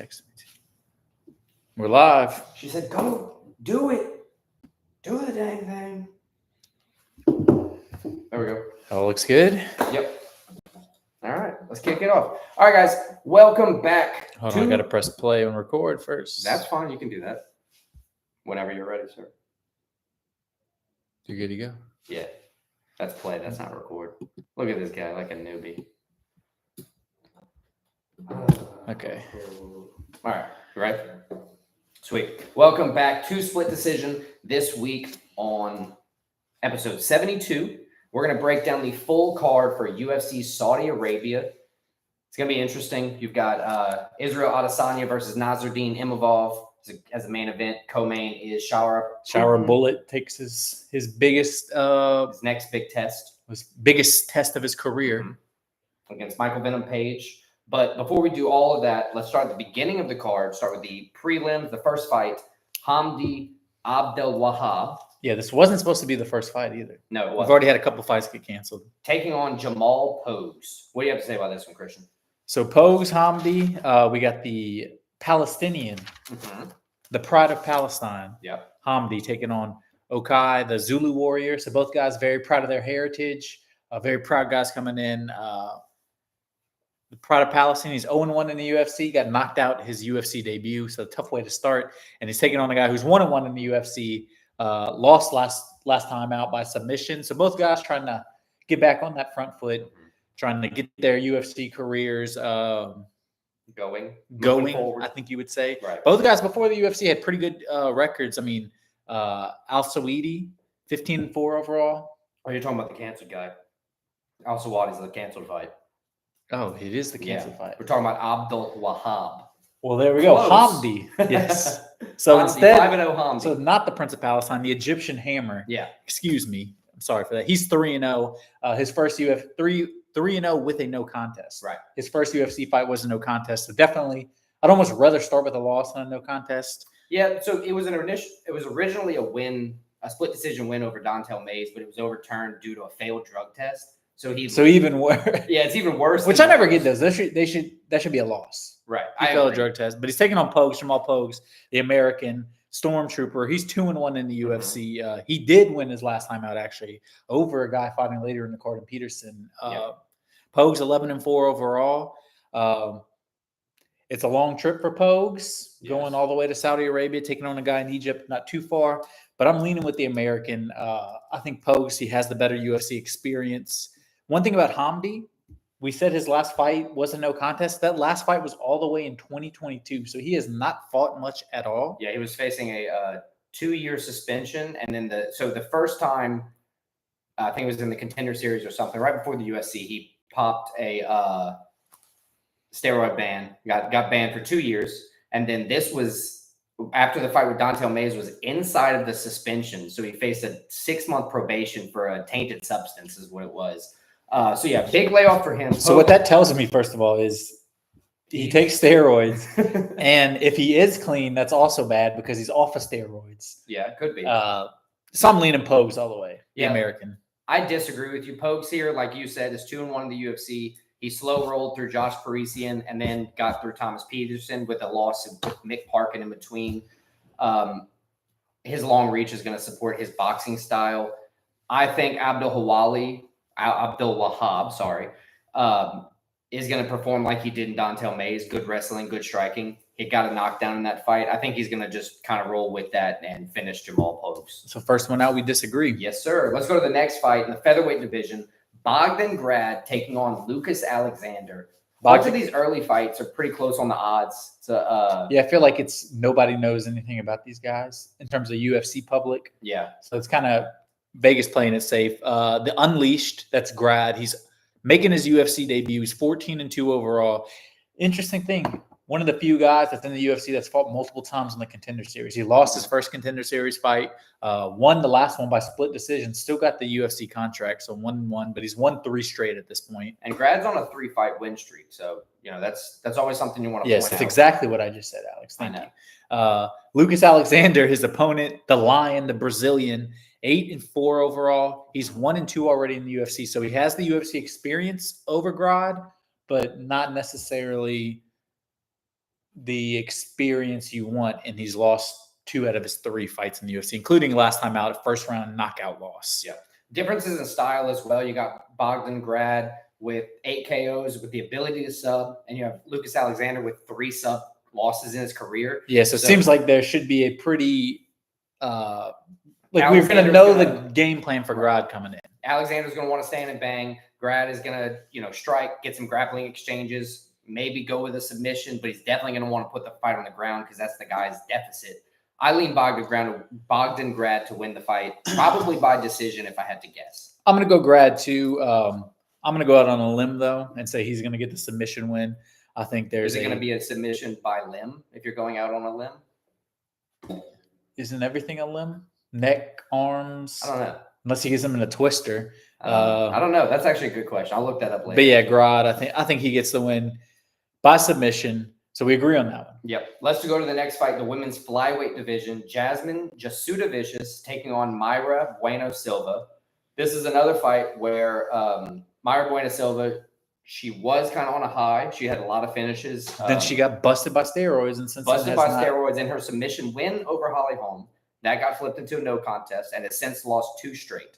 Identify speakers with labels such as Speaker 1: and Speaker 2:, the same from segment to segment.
Speaker 1: texted me. We're live.
Speaker 2: She said, "Go do it. Do the dang thing." There we go.
Speaker 1: All looks good.
Speaker 2: Yep. All right, let's kick it off. All right, guys, welcome back.
Speaker 1: Hold on, I got to press play and record first.
Speaker 2: That's fine. You can do that whenever you're ready, sir.
Speaker 1: You're good to go.
Speaker 2: Yeah, that's play. That's not record. Look at this guy like a newbie.
Speaker 1: Okay.
Speaker 2: All right, you ready? Sweet. Welcome back to Split Decision this week on episode 72. We're going to break down the full card for UFC Saudi Arabia. It's going to be interesting. You've got Israel Adesanya versus Nassourdine Imavov as a main event. Co-main is Shara.
Speaker 1: Shara Bullet takes his biggest
Speaker 2: His next big test.
Speaker 1: his biggest test of his career
Speaker 2: Against Michael Venom Page. But before we do all of that, let's start at the beginning of the card. Start with the prelims. The first fight, Hamdi Abdelwahab.
Speaker 1: Yeah, this wasn't supposed to be the first fight either.
Speaker 2: No, it
Speaker 1: We've
Speaker 2: wasn't.
Speaker 1: already had a couple fights get canceled.
Speaker 2: Taking on Jamal Pogues. What do you have to say about this one, Christian?
Speaker 1: So Pogues, Hamdi, we got the Palestinian, the pride of Palestine.
Speaker 2: Yeah.
Speaker 1: Hamdi taking on Okai, the Zulu warrior. So both guys very proud of their heritage. Very proud guys coming in. The pride of Palestine. He's 0-1 in the UFC. Got knocked out his UFC debut. So tough way to start. And he's taking on a guy who's 1-1 in the UFC. Lost last time out by submission. So both guys trying to get back on that front foot, trying to get their UFC careers
Speaker 2: Going,
Speaker 1: I think you would say.
Speaker 2: Right.
Speaker 1: Both guys before the UFC had pretty good records. I mean, Al Saweedi, 15-4 overall.
Speaker 2: Oh, you're talking about the canceled guy. Al Sawadi's the canceled fight.
Speaker 1: Oh, it is the canceled fight.
Speaker 2: We're talking about Abdul Wahab.
Speaker 1: Well, there we go.
Speaker 2: Close.
Speaker 1: Hamdi. Yes. So
Speaker 2: Hamdi,
Speaker 1: instead,
Speaker 2: 5-0 Hamdi.
Speaker 1: so not the Prince of Palestine, the Egyptian Hammer.
Speaker 2: Yeah.
Speaker 1: Excuse me. I'm sorry for that. He's 3-0. His first UFC 3-0 with a no contest.
Speaker 2: Right.
Speaker 1: His first UFC fight was a no contest. So definitely, I'd almost rather start with a loss than a no contest.
Speaker 2: Yeah. So it was originally a win, a split decision win over Dontel Mays, but it was overturned due to a failed drug test. So
Speaker 1: even worse.
Speaker 2: Yeah, it's even worse.
Speaker 1: Which I never get those. That should be a loss.
Speaker 2: Right.
Speaker 1: He failed a drug test, but he's taking on Pogues, Jamal Pogues, the American Stormtrooper. He's 2-1 in the UFC. He did win his last time out, actually, over a guy fighting later in the card in Peterson. Pogues 11-4 overall. It's a long trip for Pogues, going all the way to Saudi Arabia, taking on a guy in Egypt, not too far. But I'm leaning with the American. I think Pogues, he has the better UFC experience. One thing about Hamdi, we said his last fight was a no contest. That last fight was all the way in 2022. So he has not fought much at all.
Speaker 2: Yeah, he was facing a 2-year suspension. And then the first time, I think it was in the Contender Series or something, right before the UFC, he popped a steroid ban, got banned for 2 years. And then this was after the fight with Dontel Mays was inside of the suspension. So he faced a 6-month probation for a tainted substance is what it was. So yeah, big layoff for him.
Speaker 1: So what that tells me, first of all, is he takes steroids, and if he is clean, that's also bad because he's off of steroids.
Speaker 2: Yeah, it could be.
Speaker 1: So I'm leaning Pogues all the way. The American.
Speaker 2: I disagree with you. Pogues here, like you said, is 2-1 in the UFC. He slow rolled through Josh Parisian and then got through Thomas Peterson with a loss with Mick Parkin in between. His long reach is going to support his boxing style. I think Abdul Wahab, is going to perform like he did in Dontel Mays. Good wrestling, good striking. He got a knockdown in that fight. I think he's going to just kind of roll with that and finish Jamal Pogues.
Speaker 1: So first one out, we disagree.
Speaker 2: Yes, sir. Let's go to the next fight in the featherweight division. Bogdan Grad taking on Lucas Alexander. Both of these early fights are pretty close on the odds. So,
Speaker 1: I feel like nobody knows anything about these guys in terms of UFC public.
Speaker 2: Yeah.
Speaker 1: So it's kind of Vegas playing it safe. The Unleashed, that's Grad. He's making his UFC debut. He's 14-2 overall. Interesting thing. One of the few guys that's in the UFC that's fought multiple times in the Contender Series. He lost his first Contender Series fight, won the last one by split decision, still got the UFC contract, so 1-1, but he's won 3 straight at this point.
Speaker 2: And Grad's on a 3-fight win streak, so that's always something you want to
Speaker 1: point out. Yes, that's exactly what I just said, Alex. Thank you. Lucas Alexander, his opponent, the Lion, the Brazilian, 8-4 overall. He's 1-2 already in the UFC, so he has the UFC experience over Grad, but not necessarily the experience you want, and he's lost 2 out of his 3 fights in the UFC, including last time out, a first-round knockout loss.
Speaker 2: Yeah. Differences in style as well. You got Bogdan Grad with 8 KOs with the ability to sub, and you have Lucas Alexander with 3 sub losses in his career.
Speaker 1: Yeah, so it seems like there should be a pretty we're going to know the game plan for Grad coming in.
Speaker 2: Alexander's going to want to stand and bang. Grad is going to, strike, get some grappling exchanges, maybe go with a submission, but he's definitely going to want to put the fight on the ground because that's the guy's deficit. I lean Bogdan Grad to win the fight, probably by decision if I had to guess.
Speaker 1: I'm going to go Grad too. I'm going to go out on a limb, though, and say he's going to get the submission win. I think there's
Speaker 2: going to be a submission by limb if you're going out on a limb?
Speaker 1: Isn't everything a limb? Neck, arms?
Speaker 2: I don't know.
Speaker 1: Unless he gets him in a twister.
Speaker 2: I don't know. That's actually a good question. I'll look that up later.
Speaker 1: But yeah, Grad, I think he gets the win by submission. So we agree on that one.
Speaker 2: Yep. Let's go to the next fight, the women's flyweight division. Jasmine Jasudavicius taking on Mayra Bueno Silva. This is another fight where Mayra Bueno Silva, she was kind of on a high. She had a lot of finishes.
Speaker 1: Then she got busted by steroids. And since
Speaker 2: steroids in her submission win over Holly Holm. That got flipped into a no contest and has since lost 2 straight.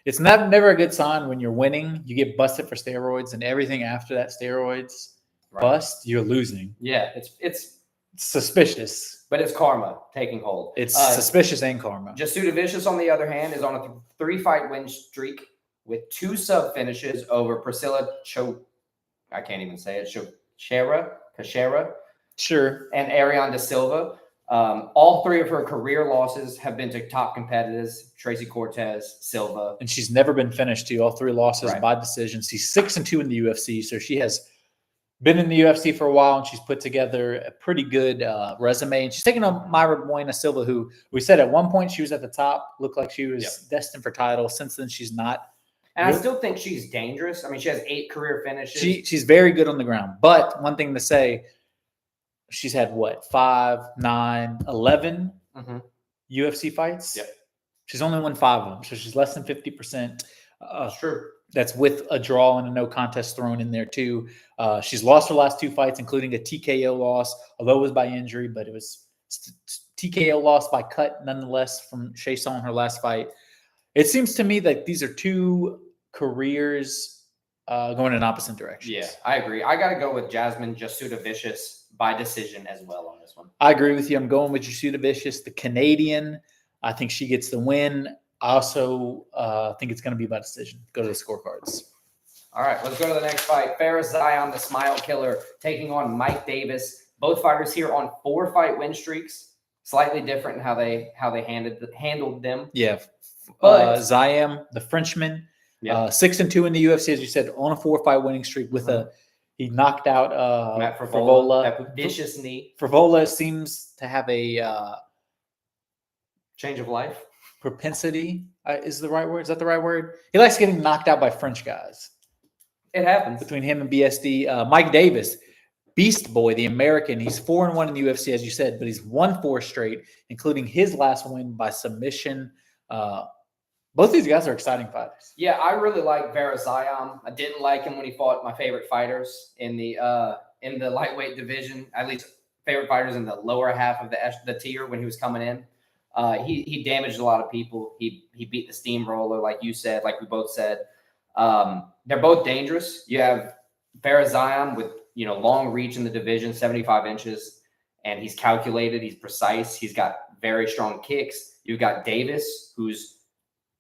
Speaker 1: It's never a good sign when you're winning. You get busted for steroids, and everything after that steroids bust, you're losing.
Speaker 2: Yeah, it's
Speaker 1: suspicious.
Speaker 2: But it's karma taking hold.
Speaker 1: It's suspicious and karma.
Speaker 2: Jasudavicius, on the other hand, is on a 3-fight win streak with 2 sub finishes over Priscilla I can't even say it. Shara.
Speaker 1: Sure.
Speaker 2: And Ariane Da Silva. All 3 of her career losses have been to top competitors, Tracy Cortez, Silva.
Speaker 1: And she's never been finished too. All 3 losses by decision. She's 6-2 in the UFC. So she has been in the UFC for a while, and she's put together a pretty good resume. And she's taking on Mayra Bueno Silva, who we said at one point she was at the top, looked like she was destined for title. Since then, she's not.
Speaker 2: And I still think she's dangerous. I mean, she has 8 career finishes.
Speaker 1: She's very good on the ground. But one thing to say, she's had 5, 9, 11 UFC fights.
Speaker 2: Yep.
Speaker 1: She's only won 5 of them, so she's less than 50%.
Speaker 2: True.
Speaker 1: That's with a draw and a no contest thrown in there too. She's lost her last 2 fights, including a TKO loss, although it was by injury, but it was TKO loss by cut nonetheless from Shea Song, her last fight. It seems to me that these are 2 careers going in opposite directions.
Speaker 2: Yeah, I agree. I got to go with Jasmine Jasudavicius by decision as well on this one.
Speaker 1: I agree with you. I'm going with Jasudavicius, the Canadian. I think she gets the win. I also think it's going to be by decision. Go to the scorecards.
Speaker 2: All right, let's go to the next fight. Faris Zion, the Smile Killer, taking on Mike Davis. Both fighters here on 4-fight win streaks. Slightly different in how they handled them.
Speaker 1: Yeah, but Zion, the Frenchman, 6-2 in the UFC, as you said, on a 4-fight winning streak with he knocked out
Speaker 2: Matt
Speaker 1: Frivola.
Speaker 2: That vicious knee.
Speaker 1: Frivola seems to have a
Speaker 2: change of life.
Speaker 1: Propensity is the right word. Is that the right word? He likes getting knocked out by French guys.
Speaker 2: It happens.
Speaker 1: Between him and BSD. Mike Davis, Beast Boy, the American. He's 4-1 in the UFC, as you said, but he's won 4 straight, including his last win by submission. Both these guys are exciting fighters.
Speaker 2: Yeah, I really like Faris Zion. I didn't like him when he fought my favorite fighters in the lightweight division. At least favorite fighters in the lower half of the tier when he was coming in. He damaged a lot of people. He beat the steamroller, like you said, like we both said. They're both dangerous. You have Faris Zion with long reach in the division, 75 inches, and he's calculated. He's precise. He's got very strong kicks. You've got Davis, who's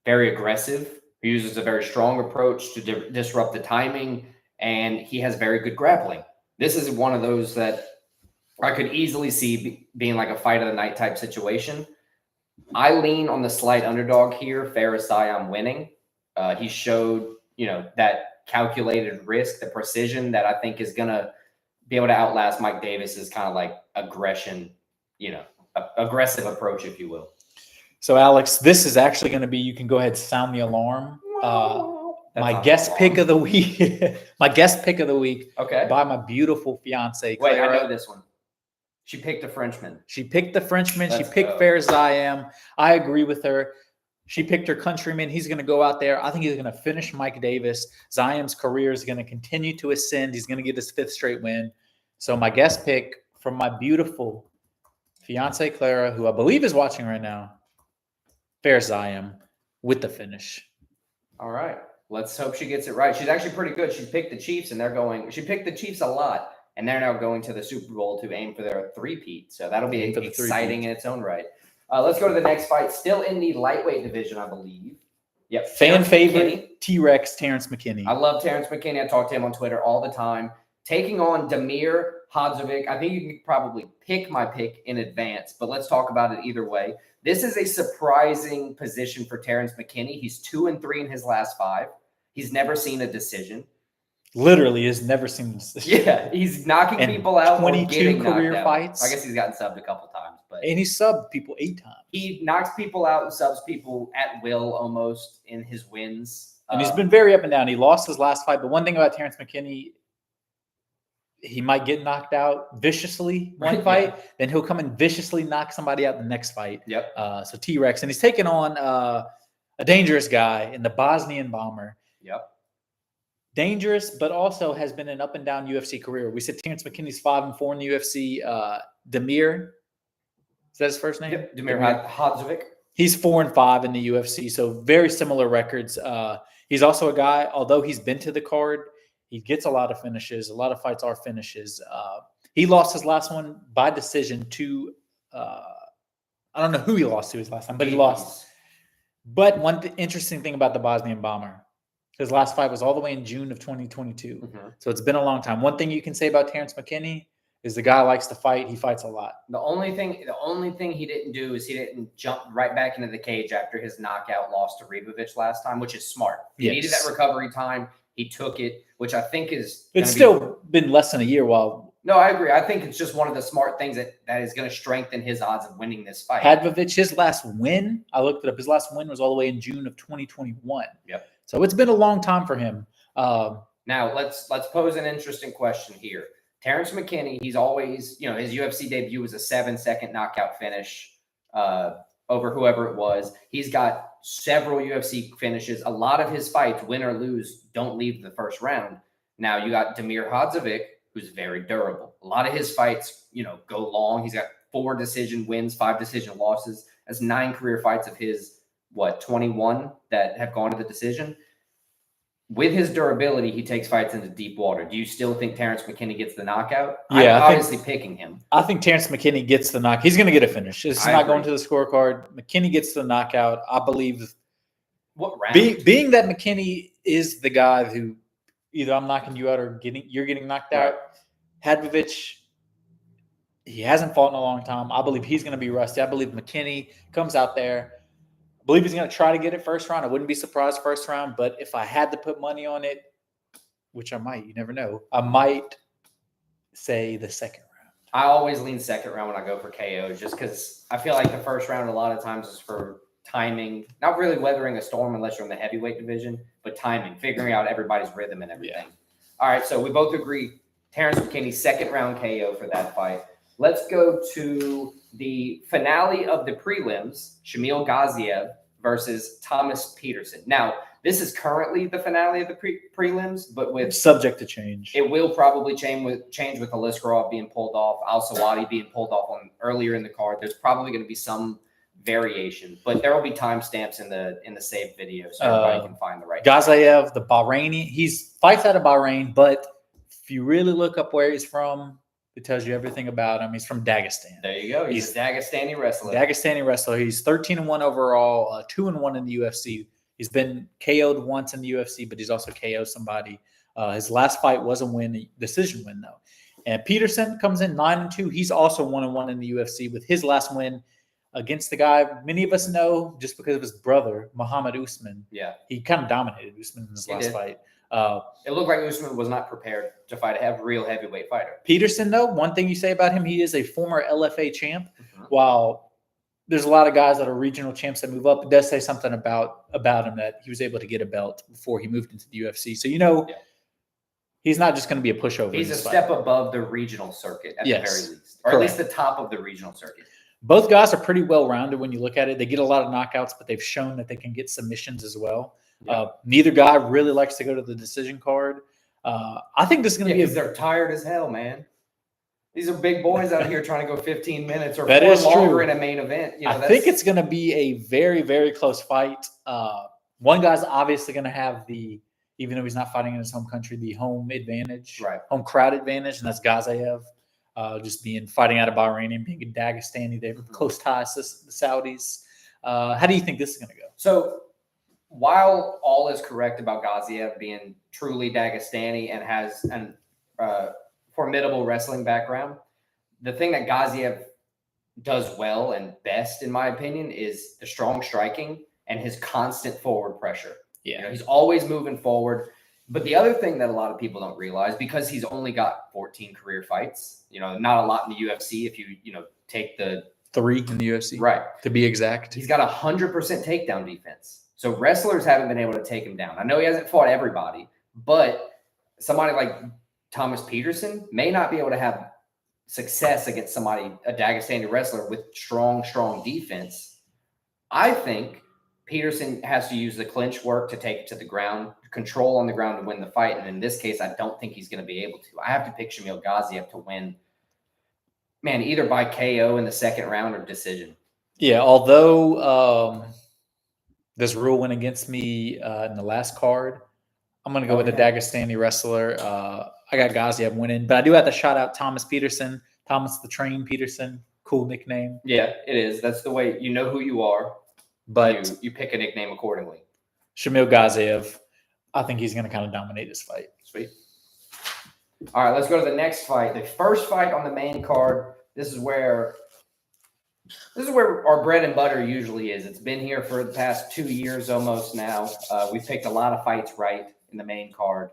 Speaker 2: very aggressive, who uses a very strong approach to disrupt the timing, and he has very good grappling. This is one of those that I could easily see being like a fight of the night type situation. I lean on the slight underdog here, Faris Zion winning. He showed, that calculated risk, the precision that I think is going to be able to outlast Mike Davis's kind of like aggression, aggressive approach, if you will.
Speaker 1: So, Alex, this is actually going to be, you can go ahead and sound the alarm. My guest pick of the week.
Speaker 2: Okay.
Speaker 1: By my beautiful fiance,
Speaker 2: Clara.
Speaker 1: Clara.
Speaker 2: I know this one. She picked a Frenchman.
Speaker 1: She picked the Frenchman.
Speaker 2: Let's
Speaker 1: she picked
Speaker 2: go.
Speaker 1: Faris Zion. I agree with her. She picked her countryman. He's going to go out there. I think he's going to finish Mike Davis. Zion's career is going to continue to ascend. He's going to get his 5th straight win. So my guest pick, from my beautiful fiance Clara, who I believe is watching right now. Fair Zion with the finish.
Speaker 2: All right. Let's hope she gets it right. She's actually pretty good. She picked the Chiefs, and she picked the Chiefs a lot, and they're now going to the Super Bowl to aim for their three-peat. So that'll be exciting in its own right. Let's go to the next fight. Still in the lightweight division, I believe. Yep.
Speaker 1: Fan favorite T-Rex Terrence McKinney.
Speaker 2: I love Terrence McKinney. I talk to him on Twitter all the time. Taking on Damir Hadzovic. I think you can probably pick my pick in advance, but let's talk about it either way. This is a surprising position for Terrence McKinney. He's 2-3 in his last 5. He's never seen a decision.
Speaker 1: Literally has never seen a decision.
Speaker 2: Yeah, he's knocking people out.
Speaker 1: 22 career fights.
Speaker 2: I guess he's gotten subbed a couple times, but
Speaker 1: and he subbed people 8 times.
Speaker 2: He knocks people out and subs people at will almost in his wins.
Speaker 1: And he's been very up and down. He lost his last fight, but one thing about Terrence McKinney, he might get knocked out viciously one fight, then he'll come and viciously knock somebody out the next fight.
Speaker 2: Yep.
Speaker 1: So T-Rex, and he's taking on a dangerous guy in the Bosnian Bomber.
Speaker 2: Yep.
Speaker 1: Dangerous, but also has been an up and down UFC career. We said Terrence McKinney's 5-4 in the UFC. Damir, is that his first name?
Speaker 2: Yep. Damir Hadzovic.
Speaker 1: He's 4-5 in the UFC, so very similar records. He's also a guy, although he's been to the card, he gets a lot of finishes. A lot of fights are finishes. He lost his last one by decision to I don't know who he lost to his last time, but he lost. But one interesting thing about the Bosnian Bomber, his last fight was all the way in June of 2022.
Speaker 2: Mm-hmm.
Speaker 1: So it's been a long time. One thing you can say about Terrence McKinney is the guy likes to fight. He fights a lot.
Speaker 2: The only thing he didn't do is he didn't jump right back into the cage after his knockout loss to Ribovic last time, which is smart. He needed that recovery time. He took it, which I think is...
Speaker 1: It's still been less than a year while...
Speaker 2: No, I agree. I think it's just one of the smart things that is going to strengthen his odds of winning this fight.
Speaker 1: Hadzovic, his last win, I looked it up, his last win was all the way in June of 2021.
Speaker 2: Yep.
Speaker 1: So it's been a long time for him.
Speaker 2: Now, let's pose an interesting question here. Terrence McKinney, he's always, his UFC debut was a 7-second knockout finish over whoever it was. He's got several UFC finishes. A lot of his fights, win or lose, don't leave the first round. Now you got Damir Hadzovic, who's very durable. A lot of his fights, go long. He's got 4 decision wins, 5 decision losses. That's 9 career fights of his, 21 that have gone to the decision. With his durability, he takes fights into deep water. Do you still think Terrence McKinney gets the knockout?
Speaker 1: Yeah,
Speaker 2: I'm obviously picking him.
Speaker 1: I think Terrence McKinney gets the knock. He's going to get a finish. It's not going to the scorecard. McKinney gets the knockout. I believe.
Speaker 2: What round?
Speaker 1: Being that McKinney is the guy who either I'm knocking you out or you're getting knocked out. Hadzovic, he hasn't fought in a long time. I believe he's going to be rusty. I believe McKinney comes out there. I believe he's going to try to get it first round. I wouldn't be surprised first round, but if I had to put money on it, which I might, you never know, I might say the second round.
Speaker 2: I always lean second round when I go for KOs just because I feel like the first round a lot of times is for timing, not really weathering a storm unless you're in the heavyweight division, but timing, figuring out everybody's rhythm and everything. Yeah. All right, so we both agree Terrence McKinney, second round KO for that fight. Let's go to the finale of the prelims, Shamil Gaziev versus Thomas Peterson. Now, this is currently the finale of the prelims, but with
Speaker 1: subject to change.
Speaker 2: It will probably change with Aliskerov being pulled off, Al-Sawadi being pulled off on earlier in the card. There's probably going to be some variation, but there will be timestamps in the saved video so everybody can find the right.
Speaker 1: Gaziev, the Bahraini, he's fights out of Bahrain, but if you really look up where he's from, it tells you everything about him. He's from Dagestan.
Speaker 2: There you go. He's a Dagestani wrestler.
Speaker 1: He's 13-1 overall, 2-1 in the UFC. He's been KO'd once in the UFC, but he's also KO'd somebody. His last fight was a decision win though. And Peterson comes in 9-2. He's also 1-1 in the UFC with his last win against the guy many of us know just because of his brother, Muhammad Usman.
Speaker 2: Yeah.
Speaker 1: He kind of dominated Usman in his last fight.
Speaker 2: It looked like Usman was not prepared to fight a real heavyweight fighter.
Speaker 1: Peterson, though, one thing you say about him, he is a former LFA champ. Mm-hmm. While there's a lot of guys that are regional champs that move up, it does say something about him that he was able to get a belt before he moved into the UFC. So, he's not just going to be a pushover.
Speaker 2: He's a step above the regional circuit at the very least, or at least the top of the regional circuit.
Speaker 1: Both guys are pretty well-rounded when you look at it. They get a lot of knockouts, but they've shown that they can get submissions as well. Yeah. Neither guy really likes to go to the decision card. I think this is going to be
Speaker 2: they're tired as hell, man. These are big boys out here trying to go 15 minutes or
Speaker 1: That
Speaker 2: four
Speaker 1: is
Speaker 2: longer
Speaker 1: true.
Speaker 2: in a main event.
Speaker 1: I think it's going to be a very, very close fight. One guy's obviously going to have even though he's not fighting in his home country, the home advantage,
Speaker 2: right,
Speaker 1: home crowd advantage, and that's Gazayev. Just fighting out of Bahrain and being in Dagestani. They have close ties to the Saudis. How do you think this is going to go?
Speaker 2: So while all is correct about Gaziev being truly Dagestani and has an formidable wrestling background, the thing that Gaziev does well and best, in my opinion, is the strong striking and his constant forward pressure.
Speaker 1: Yeah.
Speaker 2: He's always moving forward. But the other thing that a lot of people don't realize, because he's only got 14 career fights, not a lot in the UFC if you take the
Speaker 1: 3 in the UFC.
Speaker 2: Right.
Speaker 1: To be exact.
Speaker 2: He's got 100% takedown defense. So wrestlers haven't been able to take him down. I know he hasn't fought everybody, but somebody like Thomas Peterson may not be able to have success against a Dagestani wrestler with strong defense. I think Peterson has to use the clinch work to take it to the ground, control on the ground to win the fight. And in this case, I don't think he's going to be able to. I have to pick Shamil Gaziev to win, either by KO in the second round or decision.
Speaker 1: Yeah, although this rule went against me in the last card, I'm going to go with the Dagestani wrestler. I got Gaziev winning, but I do have to shout out Thomas Peterson, Thomas the Train Peterson. Cool nickname.
Speaker 2: Yeah, it is. That's the way you know who you are. But you pick a nickname accordingly.
Speaker 1: Shamil Gaziev, I think he's going to kind of dominate this fight.
Speaker 2: Sweet. All right, let's go to the next fight. The first fight on the main card. This is where our bread and butter usually is. It's been here for the past 2 years almost now. We picked a lot of fights right in the main card.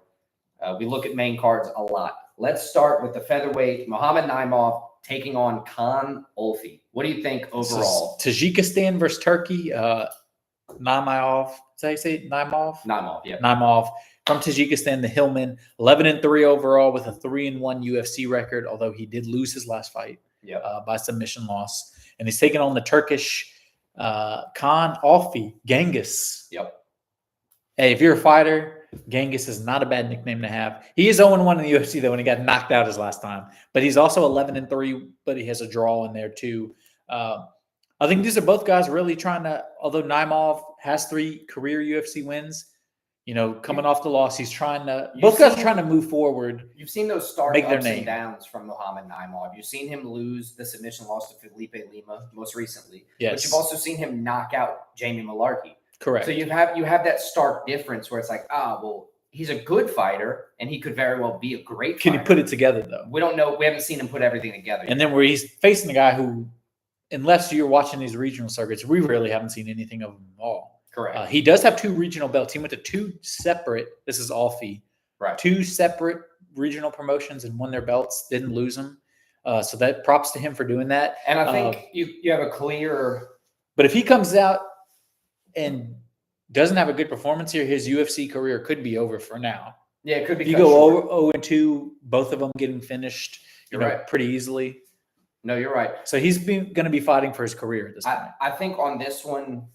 Speaker 2: We look at main cards a lot. Let's start with the featherweight, Muhammad Naimov taking on Khan Olfi. What do you think overall?
Speaker 1: Tajikistan versus Turkey. Naimov. Is that how you say it? Naimov?
Speaker 2: Naimov, yeah.
Speaker 1: Naimov from Tajikistan, the Hillman. 11-3 overall with a 3-1 UFC record, although he did lose his last fight by submission loss. And he's taking on the Turkish Khan Olfi, Genghis.
Speaker 2: Yep.
Speaker 1: Hey, if you're a fighter, Genghis is not a bad nickname to have. He is 0-1 in the UFC, though, when he got knocked out his last time. But he's also 11-3, but he has a draw in there, too. I think these are both guys really trying to, although Naimov has 3 career UFC wins, coming off the loss, he's trying to, both guys are trying to move forward.
Speaker 2: You've seen those stark ups and downs from Muhammad Naimov. You've seen him lose the submission loss to Felipe Lima most recently.
Speaker 1: Yes.
Speaker 2: But you've also seen him knock out Jamie Malarkey.
Speaker 1: Correct.
Speaker 2: So you have that stark difference where it's like, he's a good fighter and he could very well be a great fighter.
Speaker 1: Can he put it together, though?
Speaker 2: We don't know. We haven't seen him put everything together yet.
Speaker 1: And then where he's facing a guy who, unless you're watching these regional circuits, we really haven't seen anything of him at all.
Speaker 2: Correct.
Speaker 1: He does have 2 regional belts. He went to 2 separate, this is Olfi,
Speaker 2: right?
Speaker 1: 2 separate regional promotions and won their belts, didn't lose them. So that props to him for doing that.
Speaker 2: And I think you have a clear.
Speaker 1: But if he comes out and doesn't have a good performance here, his UFC career could be over for now.
Speaker 2: Yeah, it could be.
Speaker 1: If you go 0-2, both of them getting finished,
Speaker 2: right,
Speaker 1: pretty easily.
Speaker 2: No, you're right.
Speaker 1: So he's going to be fighting for his career at this point.
Speaker 2: I think on this one,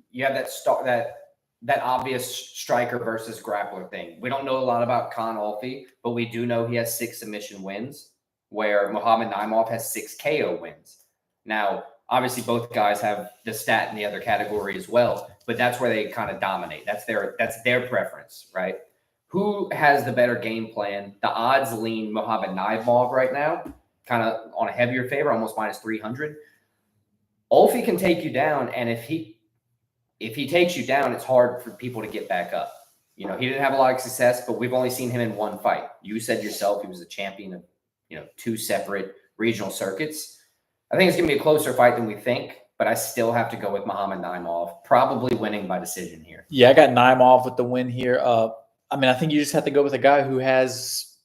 Speaker 2: you have that obvious striker versus grappler thing. We don't know a lot about Khan Olfi, but we do know he has 6 submission wins, where Muhammad Naimov has 6 KO wins. Now, obviously, both guys have the stat in the other category as well, but that's where they kind of dominate. That's their preference, right? Who has the better game plan? The odds lean Muhammad Naimov right now, kind of on a heavier favor, almost minus 300. Olfi can take you down, and if he takes you down, it's hard for people to get back up. He didn't have a lot of success, but we've only seen him in 1 fight. You said yourself he was a champion of 2 separate regional circuits. I think it's going to be a closer fight than we think, but I still have to go with Muhammad Naimov, probably winning by decision here.
Speaker 1: Yeah, I got Naimov with the win here. I think you just have to go with a guy who has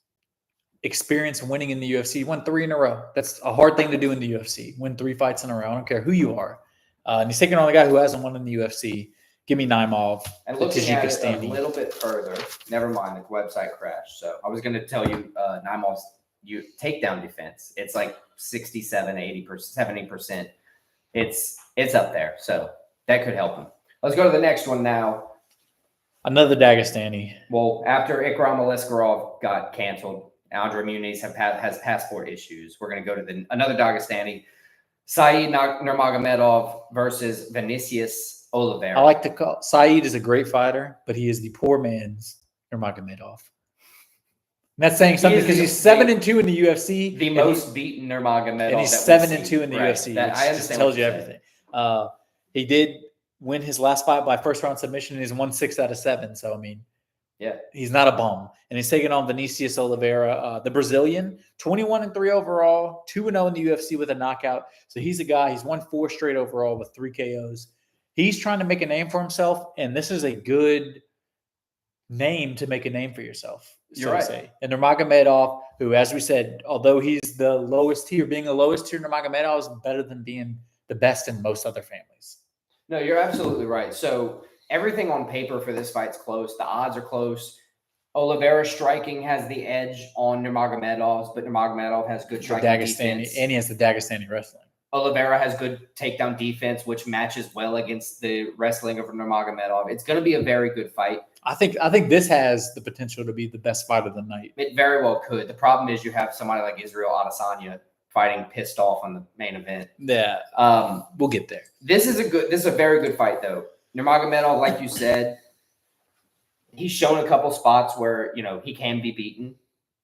Speaker 1: experience winning in the UFC. He won 3 in a row. That's a hard thing to do in the UFC. Win 3 fights in a row. I don't care who you are. And he's taking on a guy who hasn't won in the UFC. Give me Naimov.
Speaker 2: And looking at it a little bit further, never mind, the website crashed. So I was going to tell you Naimov's takedown defense. It's like 67, 80%, 70%. It's up there. So that could help him. Let's go to the next one now.
Speaker 1: Another Dagestani.
Speaker 2: Well, after Ikram Aliskerov got canceled, Andre Muniz has passport issues. We're going to go to another Dagestani, Saeed Nurmagomedov versus Vinicius Oliveira.
Speaker 1: I like to call Saeed is a great fighter, but he is the poor man's Nurmagomedov. And that's saying something because he's 7-2 in the UFC.
Speaker 2: The most beaten Nurmagomedov.
Speaker 1: And he's 7-2 in the UFC,
Speaker 2: That,
Speaker 1: which
Speaker 2: I
Speaker 1: just tells you everything. He did win his last fight by first round submission, and he's won 6 out of 7. So, I mean,
Speaker 2: yeah,
Speaker 1: he's not a bum. And he's taking on Vinicius Oliveira, the Brazilian, 21-3 overall, 2-0 in the UFC with a knockout. So he's a guy, he's won 4 straight overall with 3 KOs. He's trying to make a name for himself, and this is a good name to make a name for yourself.
Speaker 2: You're right.
Speaker 1: And Nurmagomedov, who, as we said, although he's the lowest tier, being the lowest tier, Nurmagomedov is better than being the best in most other families.
Speaker 2: No, you're absolutely right. So everything on paper for this fight's close. The odds are close. Oliveira striking has the edge on Nurmagomedov's, but Nurmagomedov has good striking defense.
Speaker 1: And he has the Dagestani wrestling.
Speaker 2: Oliveira has good takedown defense, which matches well against the wrestling of Nurmagomedov. It's going to be a very good fight.
Speaker 1: I think this has the potential to be the best fight of the night.
Speaker 2: It very well could. The problem is you have somebody like Israel Adesanya fighting pissed off on the main event.
Speaker 1: Yeah, we'll get there.
Speaker 2: This is a very good fight, though. Nurmagomedov, like you said, he's shown a couple spots where he can be beaten.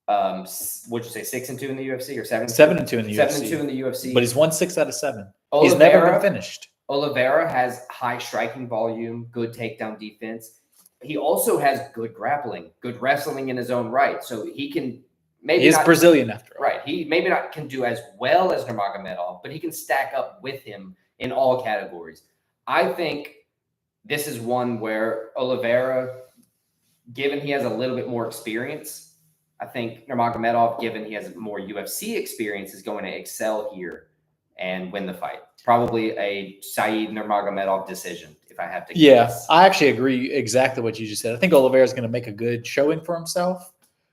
Speaker 2: Would you say 6-2 in the UFC or 7-2
Speaker 1: in the UFC?
Speaker 2: 7-2 in the UFC.
Speaker 1: But he's won 6 out of 7.
Speaker 2: Oliveira,
Speaker 1: he's never been finished.
Speaker 2: Oliveira has high striking volume, good takedown defense. He also has good grappling, good wrestling in his own right. So he can maybe
Speaker 1: he's Brazilian after all.
Speaker 2: Right. He maybe not can do as well as Nurmagomedov, but he can stack up with him in all categories. I think this is one where Oliveira, given he has a little bit more experience, I think Nurmagomedov, given he has more UFC experience, is going to excel here and win the fight. Probably a Saeed Nurmagomedov decision, if I have to guess.
Speaker 1: Yeah, I actually agree exactly what you just said. I think Oliveira is going to make a good showing for himself,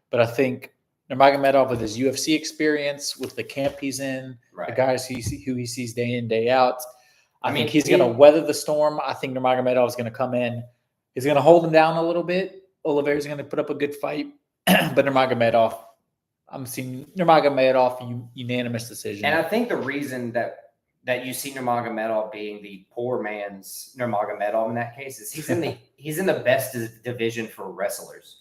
Speaker 1: but I think Nurmagomedov, with his UFC experience, with the camp he's in, the guys who he sees day in, day out, I think he's going to weather the storm. I think Nurmagomedov is going to come in. He's going to hold him down a little bit. Oliveira's going to put up a good fight, but Nurmagomedov, I'm seeing Nurmagomedov unanimous decision.
Speaker 2: And I think the reason that you see Nurmagomedov being the poor man's Nurmagomedov in that case is he's in the best division for wrestlers.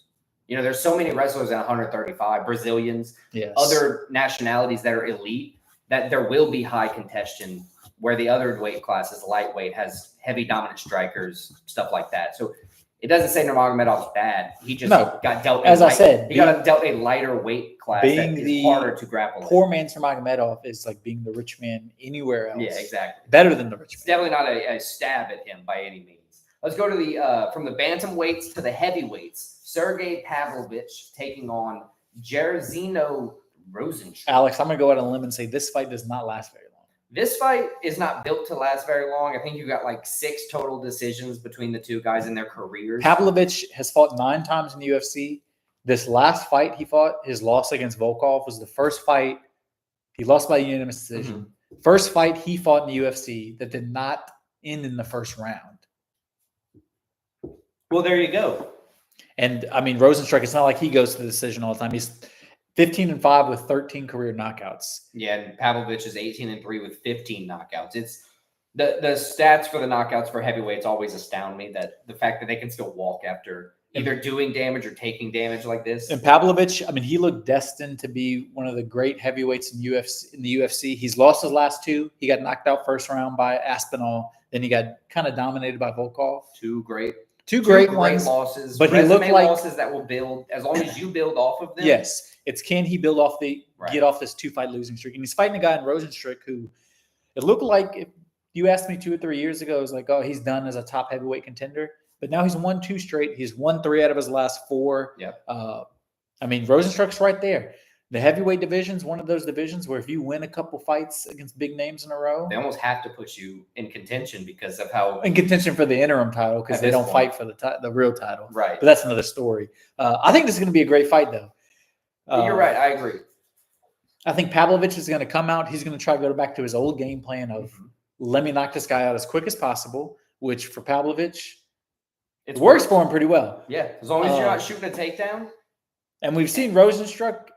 Speaker 2: There's so many wrestlers at 135, Brazilians, other nationalities that are elite, that there will be high contention, where the other weight classes, lightweight, has heavy dominant strikers, stuff like that. So it doesn't say Nurmagomedov's bad. He just got dealt. Got dealt a lighter weight class that is harder to grapple.
Speaker 1: Poor man's Nurmagomedov is like being the rich man anywhere else.
Speaker 2: Yeah, exactly.
Speaker 1: Better than the rich man.
Speaker 2: It's definitely not a stab at him by any means. Let's go to the from the bantamweights to the heavyweights. Sergey Pavlovich taking on Jairzinho Rozenstruik.
Speaker 1: Alex, I'm going to go out on a limb and say this fight does not last very long.
Speaker 2: This fight is not built to last very long. I think you got like 6 total decisions between the two guys in their careers.
Speaker 1: Pavlovich has fought 9 times in the UFC. This last fight he fought, his loss against Volkov, was the first fight he lost by unanimous decision. Mm-hmm. First fight he fought in the UFC that did not end in the first round.
Speaker 2: Well, there you go.
Speaker 1: And I mean, Rozenstruik, it's not like he goes to the decision all the time. He's 15-5 with 13 career knockouts.
Speaker 2: Yeah, and Pavlovich is 18-3 with 15 knockouts. It's the stats for the knockouts for heavyweights always astound me, that the fact that they can still walk after either doing damage or taking damage like this.
Speaker 1: And Pavlovich, I mean, he looked destined to be one of the great heavyweights in the UFC. He's lost his last 2. He got knocked out first round by Aspinall. Then he got kind of dominated by Volkov.
Speaker 2: Two great
Speaker 1: ones,
Speaker 2: losses,
Speaker 1: but he looked like
Speaker 2: losses that will build as long as you build off of them.
Speaker 1: Yes, it's can he build off get off this 2-fight losing streak? And he's fighting a guy in Rozenstruik who it looked like, if you asked me 2 or 3 years ago, it was like, oh, he's done as a top heavyweight contender. But now he's won 2 straight. He's won 3 out of his last 4.
Speaker 2: Yeah.
Speaker 1: I mean, Rozenstruik's right there. The heavyweight division is one of those divisions where if you win a couple fights against big names in a row,
Speaker 2: they almost have to put you in contention because of how
Speaker 1: in contention for the interim title, because they don't fight for the real title.
Speaker 2: Right.
Speaker 1: But that's another story. I think this is going to be a great fight, though.
Speaker 2: You're right. I agree.
Speaker 1: I think Pavlovich is going to come out. He's going to try to go back to his old game plan of let me knock this guy out as quick as possible, which for Pavlovich, it works for him pretty well.
Speaker 2: Yeah, as long as you're not shooting a takedown.
Speaker 1: And we've seen Rozenstruik.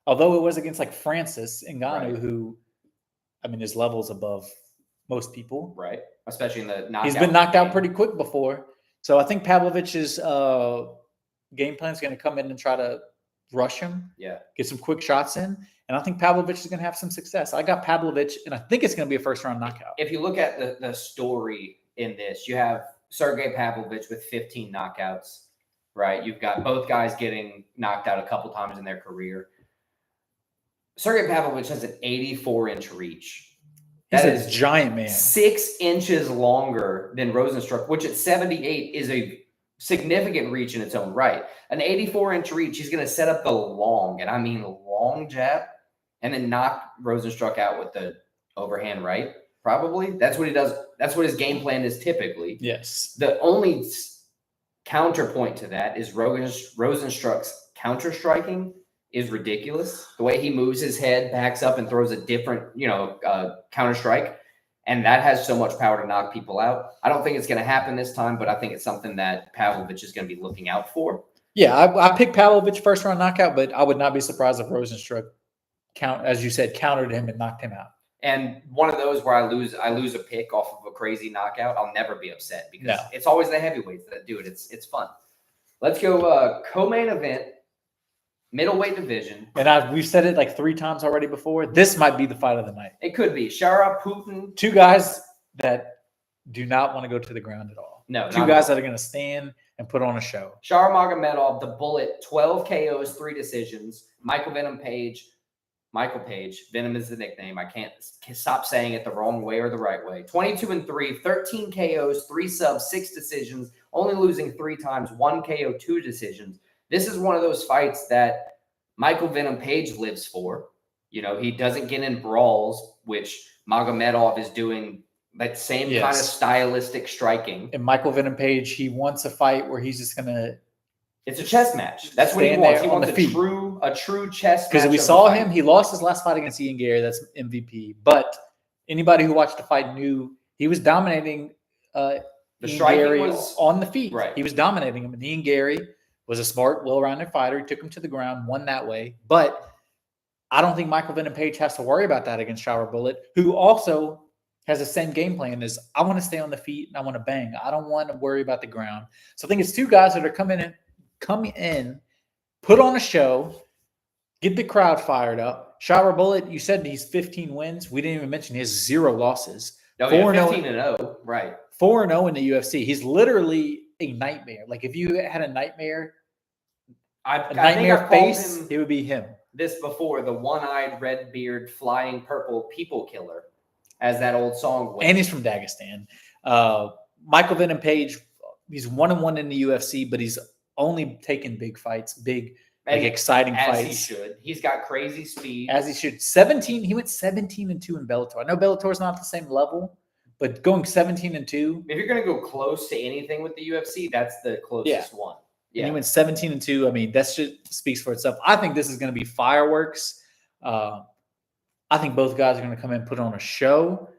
Speaker 1: Although it was against like Francis Ngannou,
Speaker 2: Right.
Speaker 1: who, I mean, his level's above most people.
Speaker 2: Right. Especially in the knockout.
Speaker 1: He's been knocked out
Speaker 2: game.
Speaker 1: pretty quick before. So I think Pavlovich's game plan is going to come in and try to rush him, get some quick shots in. And I think Pavlovich is going to have some success. I got Pavlovich, and I think it's going to be a first-round knockout.
Speaker 2: If you look at the story in this, you have Sergey Pavlovich with 15 knockouts, right? You've got both guys getting knocked out a couple times in their career. Sergey Pavlovich has an 84-inch reach.
Speaker 1: He's a giant man.
Speaker 2: 6 inches longer than Rosenstruck, which at 78 is a significant reach in its own right. An 84-inch reach, he's going to set up the long, and I mean long jab, and then knock Rosenstruck out with the overhand right, probably. That's what he does. That's what his game plan is typically.
Speaker 1: Yes.
Speaker 2: The only counterpoint to that is Rosenstruck's counter-striking is ridiculous. The way he moves his head, backs up, and throws a different, counter-strike. And that has so much power to knock people out. I don't think it's going to happen this time, but I think it's something that Pavlovich is going to be looking out for.
Speaker 1: Yeah, I picked Pavlovich first-round knockout, but I would not be surprised if Rosenstruck, as you said, countered him and knocked him out.
Speaker 2: And one of those where I lose a pick off of a crazy knockout, I'll never be upset because it's always the heavyweights that do it. It's fun. Let's go co-main event, middleweight division.
Speaker 1: And we've said it like 3 times already before. This might be the fight of the night.
Speaker 2: It could be. Shara, Putin.
Speaker 1: 2 guys that do not want to go to the ground at all.
Speaker 2: No.
Speaker 1: 2 guys that are going to stand and put on a show.
Speaker 2: Shara Magomedov, the Bullet, 12 KOs, 3 decisions. Michael Page. Venom is the nickname. I can't stop saying it the wrong way or the right way. 22-3, 13 KOs, 3 subs, 6 decisions, only losing 3 times, 1 KO, 2 decisions. This is one of those fights that Michael Venom Page lives for. He doesn't get in brawls, which Magomedov is doing that same kind of stylistic striking.
Speaker 1: And Michael Venom Page, he wants a fight where he's just going to
Speaker 2: It's a chess match. That's what he wants. He wants a true chess match.
Speaker 1: Because we saw him, he lost his last fight against Ian Gary. That's MVP. But anybody who watched the fight knew he was dominating
Speaker 2: the
Speaker 1: Ian
Speaker 2: striking
Speaker 1: Gary
Speaker 2: was
Speaker 1: on the feet.
Speaker 2: Right.
Speaker 1: He was dominating him. And Ian Gary was a smart, well-rounded fighter. He took him to the ground, won that way. But I don't think Michael Venom Page has to worry about that against Shara Bullet, who also has the same game plan as I want to stay on the feet and I want to bang. I don't want to worry about the ground. So I think it's 2 guys that are come in, put on a show, get the crowd fired up. Shara Bullet, you said he's 15 wins. We didn't even mention he has 0 losses.
Speaker 2: 15-0, right.
Speaker 1: 4-0 in the UFC. He's literally a nightmare. Like if you had a nightmare, face, it would be him.
Speaker 2: This before, the one-eyed, red-beard, flying purple people killer, as that old song went.
Speaker 1: And he's from Dagestan. Michael Venom Page, he's 1-1 in the UFC, but he's only taken big fights, exciting fights.
Speaker 2: As he should. He's got crazy speed.
Speaker 1: As he should. He went 17-2 in Bellator. I know Bellator's not the same level, but going 17-2.
Speaker 2: If you're going to go close to anything with the UFC, that's the closest one.
Speaker 1: Yeah. And he went 17-2. I mean, that just speaks for itself. I think this is going to be fireworks. I think both guys are going to come in and put on a show.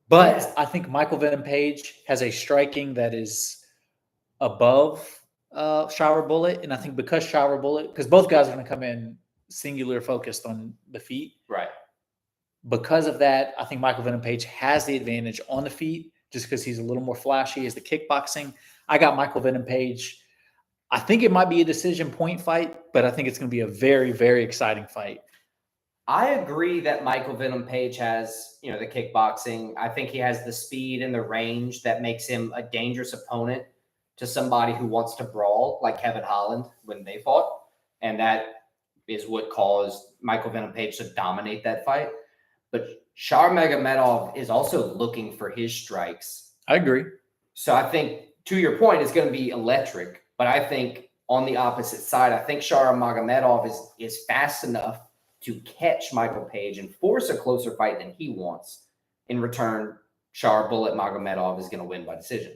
Speaker 1: But I think Michael Venom Page has a striking that is above Shara Bullet. And I think because both guys are going to come in singular focused on the feet.
Speaker 2: Right.
Speaker 1: Because of that, I think Michael Venom Page has the advantage on the feet just because he's a little more flashy as the kickboxing. I got Michael Venom Page. I think it might be a decision point fight, but I think it's going to be a very, very exciting fight.
Speaker 2: I agree that Michael Venom Page has, the kickboxing. I think he has the speed and the range that makes him a dangerous opponent to somebody who wants to brawl, like Kevin Holland when they fought. And that is what caused Michael Venom Page to dominate that fight. But Shara Magomedov is also looking for his strikes.
Speaker 1: I agree.
Speaker 2: So I think, to your point, it's going to be electric. But I think on the opposite side, I think Shara Magomedov is fast enough to catch Michael Page and force a closer fight than he wants. In return, Shara Bullet Magomedov is going to win by decision.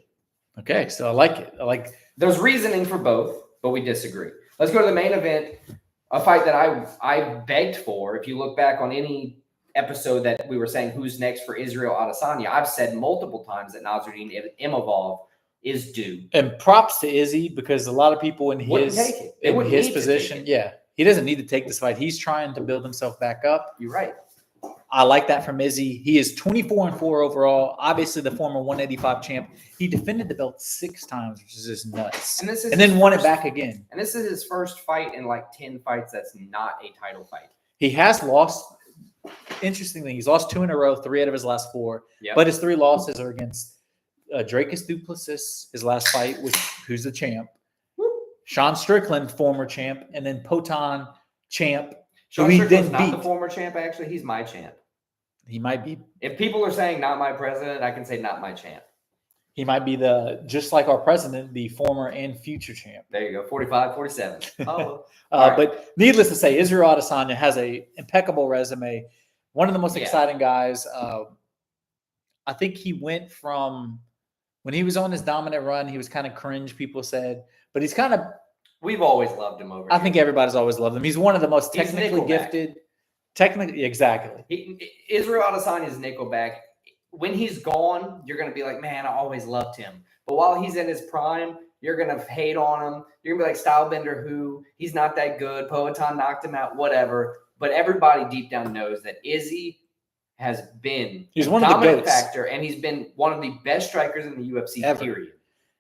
Speaker 1: Okay, so I like it.
Speaker 2: There's reasoning for both, but we disagree. Let's go to the main event, a fight that I begged for. If you look back on any episode that we were saying who's next for Israel Adesanya, I've said multiple times that Nassourdine Imavov is due.
Speaker 1: And props to Izzy because a lot of people in his position, he doesn't need to take this fight. He's trying to build himself back up.
Speaker 2: You're right.
Speaker 1: I like that from Izzy. He is 24-4 overall. Obviously, the former 185 champ. He defended the belt 6 times, which is just nuts. And then won it back again.
Speaker 2: And this is his first fight in like 10 fights that's not a title fight.
Speaker 1: He has lost. Interestingly, he's lost 2 in a row, 3 out of his last 4.
Speaker 2: Yep.
Speaker 1: But his 3 losses are against Dracus Duplessis, his last fight, who's the champ. Sean Strickland, former champ, and then Potan, champ.
Speaker 2: Sean Strickland's not the former champ, actually. He's my champ.
Speaker 1: He might be.
Speaker 2: If people are saying not my president, I can say not my champ.
Speaker 1: He might be just like our president, the former and future champ.
Speaker 2: There you go, 45, 47. Oh,
Speaker 1: right. But needless to say, Israel Adesanya has an impeccable resume. One of the most exciting guys. I think he went from when he was on his dominant run, he was kind of cringe, people said. But he's kind of –
Speaker 2: we've always loved him over
Speaker 1: I think everybody's always loved him. He's one of the most technically gifted – exactly.
Speaker 2: Israel Adesanya is Nickelback. When he's gone, you're going to be like, man, I always loved him. But while he's in his prime, you're going to hate on him. You're going to be like, Stylebender who? He's not that good. Poatan knocked him out, whatever. But everybody deep down knows that Izzy has been
Speaker 1: a dominant
Speaker 2: factor, and he's been one of the best strikers in the UFC, period.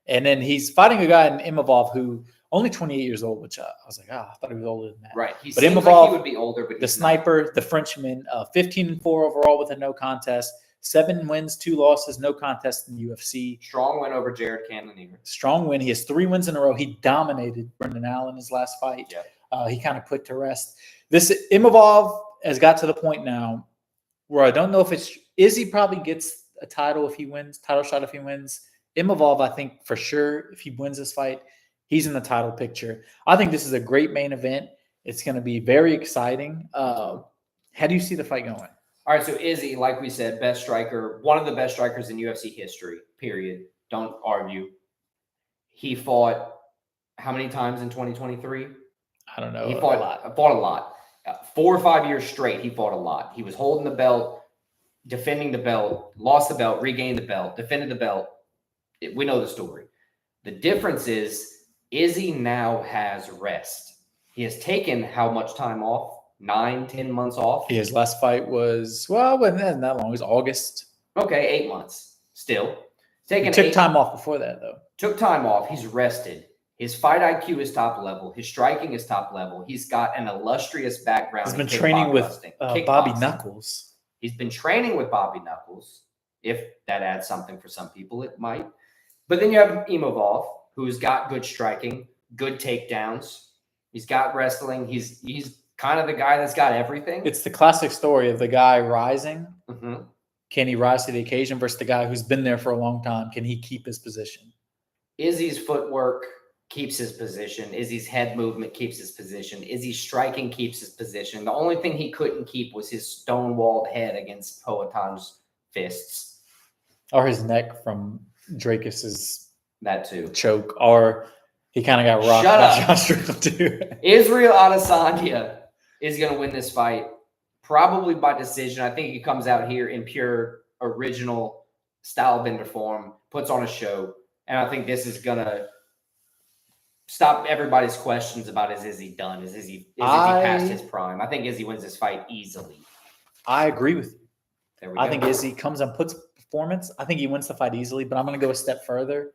Speaker 1: And then he's fighting a guy in Imavov who only 28 years old, which I was like, I thought he was older than that.
Speaker 2: Right. He
Speaker 1: but
Speaker 2: seems
Speaker 1: Imavov,
Speaker 2: like he would be older, but
Speaker 1: the sniper, the Frenchman, 15-4 overall with a no contest, 7 wins, 2 losses, no contest in the UFC.
Speaker 2: Strong win over Jared Cannonier.
Speaker 1: Strong win. He has 3 wins in a row. He dominated Brendan Allen his last fight.
Speaker 2: Yeah.
Speaker 1: He kind of put to rest. This Imavov has got to the point now where I don't know if it's Izzy probably gets a title shot if he wins. Imavov, I think for sure, if he wins this fight, he's in the title picture. I think this is a great main event. It's going to be very exciting. How do you see the fight going?
Speaker 2: All right, so Izzy, like we said, best striker, one of the best strikers in UFC history, period. Don't argue. He fought how many times in 2023?
Speaker 1: I don't know.
Speaker 2: He fought a lot. 4 or 5 years straight, he fought a lot. He was holding the belt, defending the belt, lost the belt, regained the belt, defended the belt. We know the story. The difference is Izzy now has rest. He has taken how much time off? 9-10 months off.
Speaker 1: His last fight was, well, it wasn't that long. It was August.
Speaker 2: Okay, 8 months. Still.
Speaker 1: He took time off before that, though.
Speaker 2: Took time off. He's rested. His fight IQ is top level. His striking is top level. He's got an illustrious background.
Speaker 1: He's been training with Bobby Knuckles.
Speaker 2: He's been training with Bobby Knuckles. If that adds something for some people, it might. But then you have Imavov, who's got good striking, good takedowns. He's got wrestling. He's kind of the guy that's got everything.
Speaker 1: It's the classic story of the guy rising.
Speaker 2: Mm-hmm.
Speaker 1: Can he rise to the occasion versus the guy who's been there for a long time? Can he keep his position?
Speaker 2: Izzy's footwork keeps his position. Izzy's head movement keeps his position. Izzy's striking keeps his position. The only thing he couldn't keep was his stone-walled head against Poatan's fists.
Speaker 1: Or his neck from Dracus's choke. Or he kind of got rocked by John Strickland too.
Speaker 2: Israel Adesanya is going to win this fight, probably by decision. I think he comes out here in pure original Stylebender form, puts on a show, and I think this is going to stop everybody's questions about is Izzy done? Is Izzy past his prime? I think Izzy wins this fight easily.
Speaker 1: I agree with you.
Speaker 2: There we
Speaker 1: I
Speaker 2: go.
Speaker 1: think Izzy comes and puts performance. I think he wins the fight easily, but I'm going to go a step further.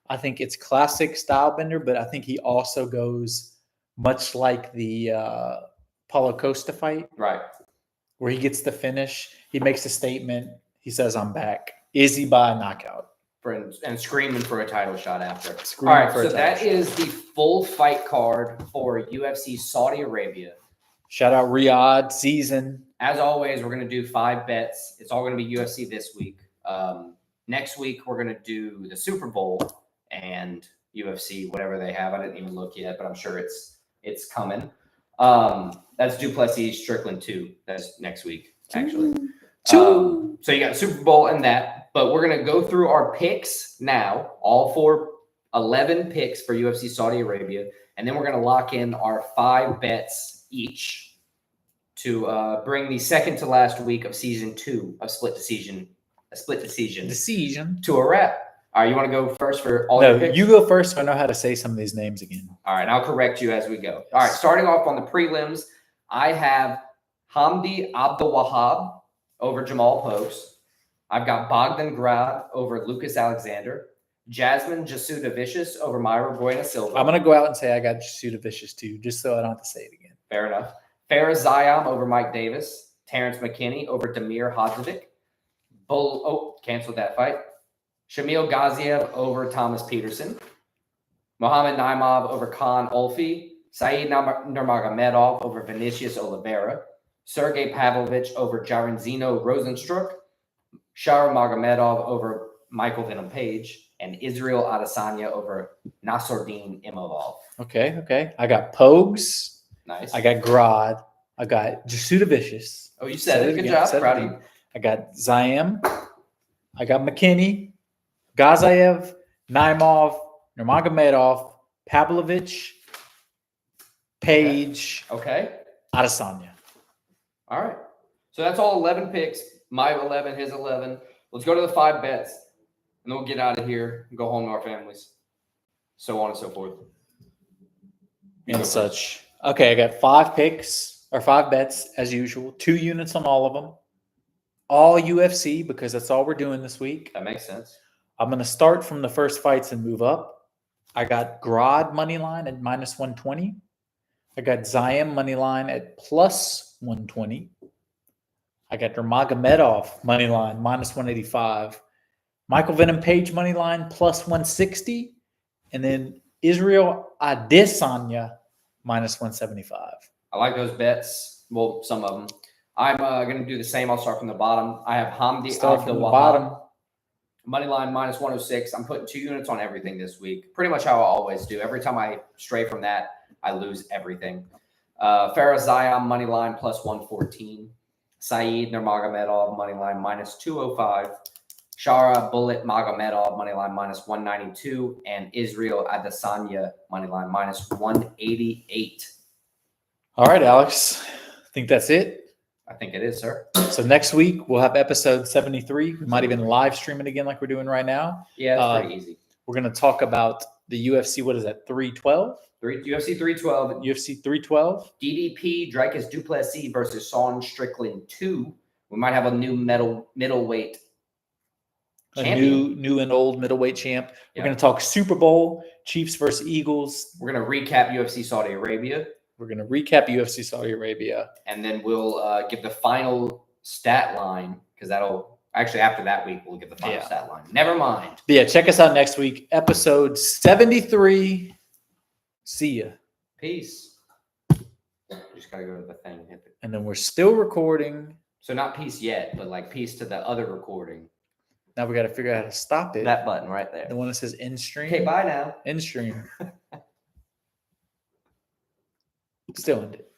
Speaker 1: I think it's classic Stylebender, but I think he also goes much like the Paulo Costa fight.
Speaker 2: Right.
Speaker 1: Where he gets the finish. He makes a statement. He says, I'm back. Izzy by a knockout.
Speaker 2: And screaming for a title shot after. All right, so that is the full fight card for UFC Saudi Arabia.
Speaker 1: Shout out Riyadh season.
Speaker 2: As always, we're going to do 5 bets. It's all going to be UFC this week. Next week, we're going to do the Super Bowl and UFC, whatever they have. I didn't even look yet, but I'm sure it's coming. That's Duplessis Strickland 2. That's next week, actually. So you got Super Bowl and that. But we're going to go through our picks now, all 11 picks for UFC Saudi Arabia. And then we're going to lock in our 5 bets each to bring the second to last week of season 2 of Split Decision to a wrap. All right, you want to go first for all your
Speaker 1: No,
Speaker 2: picks?
Speaker 1: you go first so I know how to say some of these names again.
Speaker 2: All right, I'll correct you as we go. All right, starting off on the prelims, I have Hamdi Abdelwahab over Jamal Pokes. I've got Bogdan Grad over Lucas Alexander. Jasmine Jasudavicius over Myra Buena Silva.
Speaker 1: I'm going to go out and say I got Jasudavicius too, just so I don't have to say it again.
Speaker 2: Fair enough. Farah Zayam over Mike Davis. Terrence McKinney over Damir Hadzovic. Canceled that fight. Shamil Gaziev over Thomas Peterson. Mohamed Naimov over Khan Olfi. Saeed Nurmagomedov over Vinicius Oliveira. Sergey Pavlovich over Jairzinho Rosenstruck. Shara Magomedov over Michael Venom Page. And Israel Adesanya over Nassourdine Imavov.
Speaker 1: Okay. I got Pogues.
Speaker 2: Nice.
Speaker 1: I got Grad. I got Jasudavicius.
Speaker 2: Oh, you said it. Good job. Proud of you.
Speaker 1: I got Zayam. I got McKinney. Gaziev. Naimov. Nurmagomedov. Pavlovich. Page.
Speaker 2: Okay.
Speaker 1: Adesanya.
Speaker 2: All right. So that's all 11 picks. My 11, his 11. Let's go to the 5 bets, and then we'll get out of here and go home to our families. So on and so forth.
Speaker 1: And such. Okay, I got 5 picks or 5 bets as usual. 2 units on all of them. All UFC because that's all we're doing this week.
Speaker 2: That makes sense.
Speaker 1: I'm going to start from the first fights and move up. I got Grad money line at -120. I got Zayam money line at +120. I got Nurmagomedov money line -185. Michael Venom Page money line +160. And then Israel Adesanya -175.
Speaker 2: I like those bets. Well, some of them. I'm going to do the same. I'll start from the bottom. I have Hamdi
Speaker 1: Start from the
Speaker 2: Abdelwahab.
Speaker 1: bottom.
Speaker 2: Money line -106. I'm putting 2 units on everything this week. Pretty much how I always do. Every time I stray from that, I lose everything. Farah Zayam money line +114. Saeed Nurmagomedov money line -205. Shara Bullet Magomedov money line -192. And Israel Adesanya money line -188.
Speaker 1: All right, Alex. I think that's it.
Speaker 2: I think it is, sir.
Speaker 1: So next week we'll have episode 73. We might even live stream it again like we're doing right now.
Speaker 2: Yeah, it's pretty easy.
Speaker 1: We're going to talk about the UFC. What is that? 312?
Speaker 2: UFC 312.
Speaker 1: UFC 312.
Speaker 2: DDP Dricus Duplessis versus Sean Strickland 2. We might have a new middleweight champion.
Speaker 1: New and old middleweight champ. We're going to talk Super Bowl, Chiefs versus Eagles.
Speaker 2: We're going to recap UFC Saudi Arabia.
Speaker 1: We're going to recap UFC Saudi Arabia.
Speaker 2: And then we'll give the final stat line because that'll actually after that week we'll give the final stat line. Never mind.
Speaker 1: But yeah, check us out next week, episode 73. See ya.
Speaker 2: Peace. Just gotta go to the thing.
Speaker 1: And then we're still recording.
Speaker 2: So not peace yet, but like peace to the other recording.
Speaker 1: Now we got to figure out how to stop it.
Speaker 2: That button right there.
Speaker 1: The one that says end stream.
Speaker 2: Okay, bye now.
Speaker 1: End stream. Still end it.